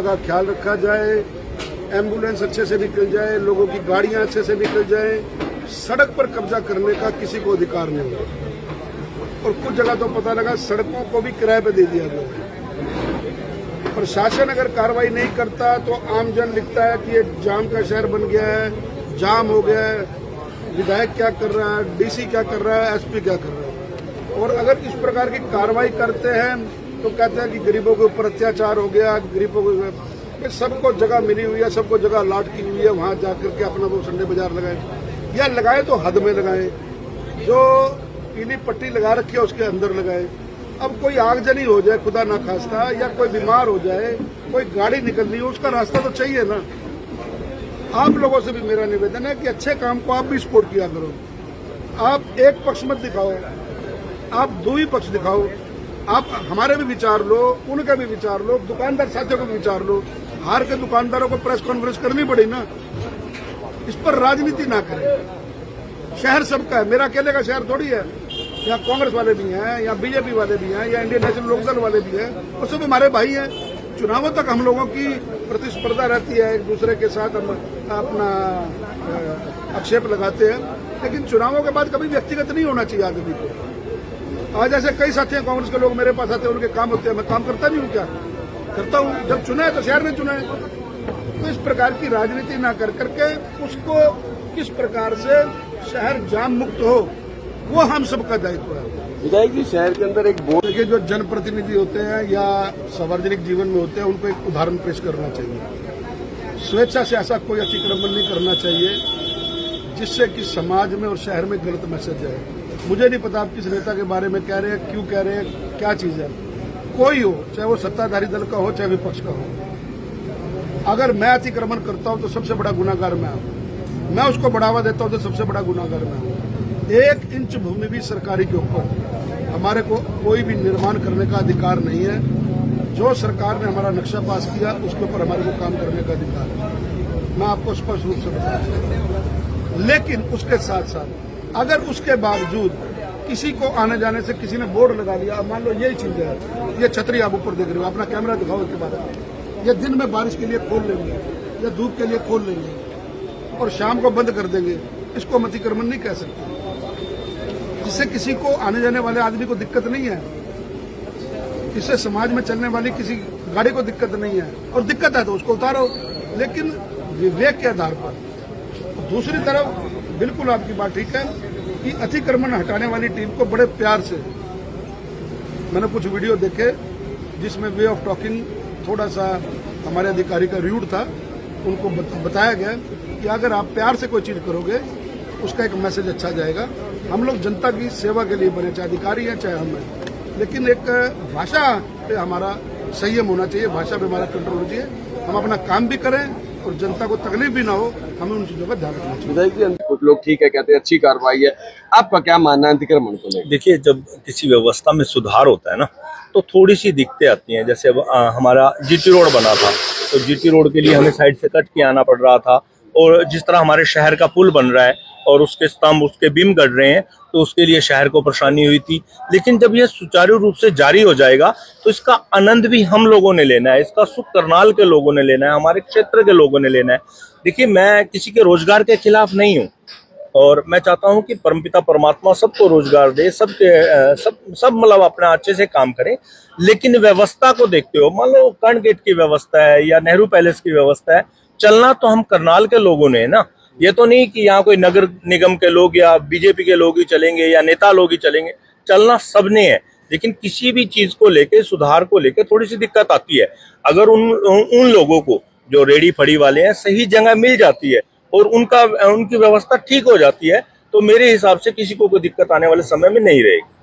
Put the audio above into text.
व्यवस्था का ख्याल रखा जाए, एम्बुलेंस अच्छे से निकल जाए, लोगों की गाड़ियां अच्छे से निकल जाए। सड़क पर कब्जा करने का किसी को अधिकार नहीं है। और कुछ जगह तो पता लगा सड़कों को भी किराए पे दे दिया गया। प्रशासन अगर कार्रवाई नहीं करता तो आमजन लिखता है कि ये जाम का शहर बन गया है, जाम हो गया है, विधायक क्या कर रहा है, डीसी क्या कर रहा है, एसपी क्या कर रहा है। और अगर इस प्रकार की कार्रवाई करते हैं तो कहते हैं कि गरीबों के ऊपर अत्याचार हो गया, गरीबों को, सबको जगह मिली हुई है, सबको जगह अलॉट की हुई है, वहां जाकर के अपना वो संडे बाजार लगाए या लगाए तो हद में लगाए, जो पीली पट्टी लगा रखी है उसके अंदर लगाए। अब कोई आगजनी हो जाए खुदा ना खास्ता, या कोई बीमार हो जाए, कोई गाड़ी निकलनी हो, उसका रास्ता तो चाहिए ना। आप लोगों से भी मेरा निवेदन है कि अच्छे काम को आप भी सपोर्ट किया करो। आप एक पक्ष मत दिखाओ, आप दो ही पक्ष दिखाओ। आप हमारे भी विचार लो, उनका भी विचार लो, दुकानदार साथियों का भी विचार लो। हार के दुकानदारों को प्रेस कॉन्फ्रेंस करनी पड़ी ना। इस पर राजनीति ना करें। शहर सबका है, मेरा अकेले का शहर थोड़ी है। यहाँ कांग्रेस वाले भी हैं, या बीजेपी वाले भी हैं, या इंडियन नेशनल लोकदल वाले भी हैं, वो सब हमारे भाई हैं। चुनावों तक हम लोगों की प्रतिस्पर्धा रहती है, एक दूसरे के साथ हम अपना आक्षेप लगाते हैं, लेकिन चुनावों के बाद कभी व्यक्तिगत नहीं होना चाहिए आदमी को। आज ऐसे कई साथी हैं कांग्रेस के लोग मेरे पास आते हैं, उनके काम होते हैं, मैं काम करता नहीं हूँ, क्या करता हूँ? जब चुना है तो शहर ने चुना है। तो इस प्रकार की राजनीति ना कर करके उसको किस प्रकार से शहर जाम मुक्त हो, वो हम सबका दायित्व है। विधायक जी, शहर के अंदर एक बोर्ड, देखिए, जो जनप्रतिनिधि होते हैं या सार्वजनिक जीवन में होते हैं, उनको एक उदाहरण पेश करना चाहिए। स्वेच्छा से ऐसा कोई अतिक्रमण नहीं करना चाहिए जिससे कि समाज में और शहर में गलत मैसेज जाए। मुझे नहीं पता आप किस नेता के बारे में कह रहे हैं, क्यों कह रहे हैं, क्या चीज है। कोई हो, चाहे वो सत्ताधारी दल का हो, चाहे विपक्ष का हो, अगर मैं अतिक्रमण करता हूं तो सबसे बड़ा गुनाहगार मैं हूं। मैं उसको बढ़ावा देता हूं तो सबसे बड़ा गुनाहगार मैं हूं। 1 इंच भूमि भी सरकारी के ऊपर हमारे को कोई भी निर्माण करने का अधिकार नहीं है। जो सरकार ने हमारा नक्शा पास किया उसके ऊपर हमारे को काम करने का अधिकार है। मैं आपको स्पष्ट रूप से बता दूं। लेकिन उसके साथ साथ अगर उसके बावजूद किसी को आने जाने से किसी ने बोर्ड लगा दिया, अब मान लो यही चीज है, ये छतरी आप ऊपर देख रहे हो, अपना कैमरा दिखाओ इसके बाद, ये दिन में बारिश के लिए खोल लेंगे या धूप के लिए खोल लेंगे और शाम को बंद कर देंगे, इसको हम अतिक्रमण नहीं कह सकते। जिससे किसी को आने जाने वाले आदमी को दिक्कत नहीं है, इससे समाज में चलने वाली किसी गाड़ी को दिक्कत नहीं है, और दिक्कत है तो उसको उतारो, लेकिन विवेक के आधार पर। दूसरी तरफ बिल्कुल आपकी बात ठीक है कि अतिक्रमण हटाने वाली टीम को बड़े प्यार से, मैंने कुछ वीडियो देखे जिसमें वे ऑफ टॉकिंग थोड़ा सा हमारे अधिकारी का रूड था, उनको बताया गया कि अगर आप प्यार से कोई चीज करोगे उसका एक मैसेज अच्छा जाएगा। हम लोग जनता की सेवा के लिए बने, चाहे अधिकारी हैं चाहे हम हैं, लेकिन एक भाषा पे हमारा संयम होना चाहिए, भाषा पे हमारा कंट्रोल होना चाहिए। हम अपना काम भी करें और जनता को तकलीफ भी ना हो, हमें उन चीजों का ध्यान रखना चाहिए। विधायक जी, कुछ लोग ठीक है कहते हैं अच्छी कार्रवाई है, आपका क्या मानना है अतिक्रमण को लेकर? देखिए, जब किसी व्यवस्था में सुधार होता है ना, तो थोड़ी सी दिक्कतें आती हैं। जैसे अब हमारा जीटी रोड बना था, तो जीटी रोड के लिए हमें साइड से कट के आना पड़ रहा था, और जिस तरह हमारे शहर का पुल बन रहा है और उसके स्तंभ, उसके बीम गड़ रहे हैं, तो उसके लिए शहर को परेशानी हुई थी। लेकिन जब यह सुचारू रूप से जारी हो जाएगा तो इसका आनंद भी हम लोगों ने लेना है, इसका सुख करनाल के लोगों ने लेना है, हमारे क्षेत्र के लोगों ने लेना है। देखिए, मैं किसी के रोजगार के खिलाफ नहीं हूँ, और मैं चाहता हूँ कि परमपिता परमात्मा सबको रोजगार दे, सब मतलब अपना अच्छे से काम करें। लेकिन व्यवस्था को देखते हो, मान लो कर्ण गेट की व्यवस्था है या नेहरू पैलेस की व्यवस्था है, चलना तो हम करनाल के लोगों ने है ना। ये तो नहीं कि यहाँ कोई नगर निगम के लोग या बीजेपी के लोग ही चलेंगे या नेता लोग ही चलेंगे, चलना सबने है। लेकिन किसी भी चीज को लेके, सुधार को लेके थोड़ी सी दिक्कत आती है। अगर उन लोगों को जो रेडी फड़ी वाले हैं सही जगह मिल जाती है और उनकी व्यवस्था ठीक हो जाती है, तो मेरे हिसाब से किसी को कोई दिक्कत आने वाले समय में नहीं रहेगी।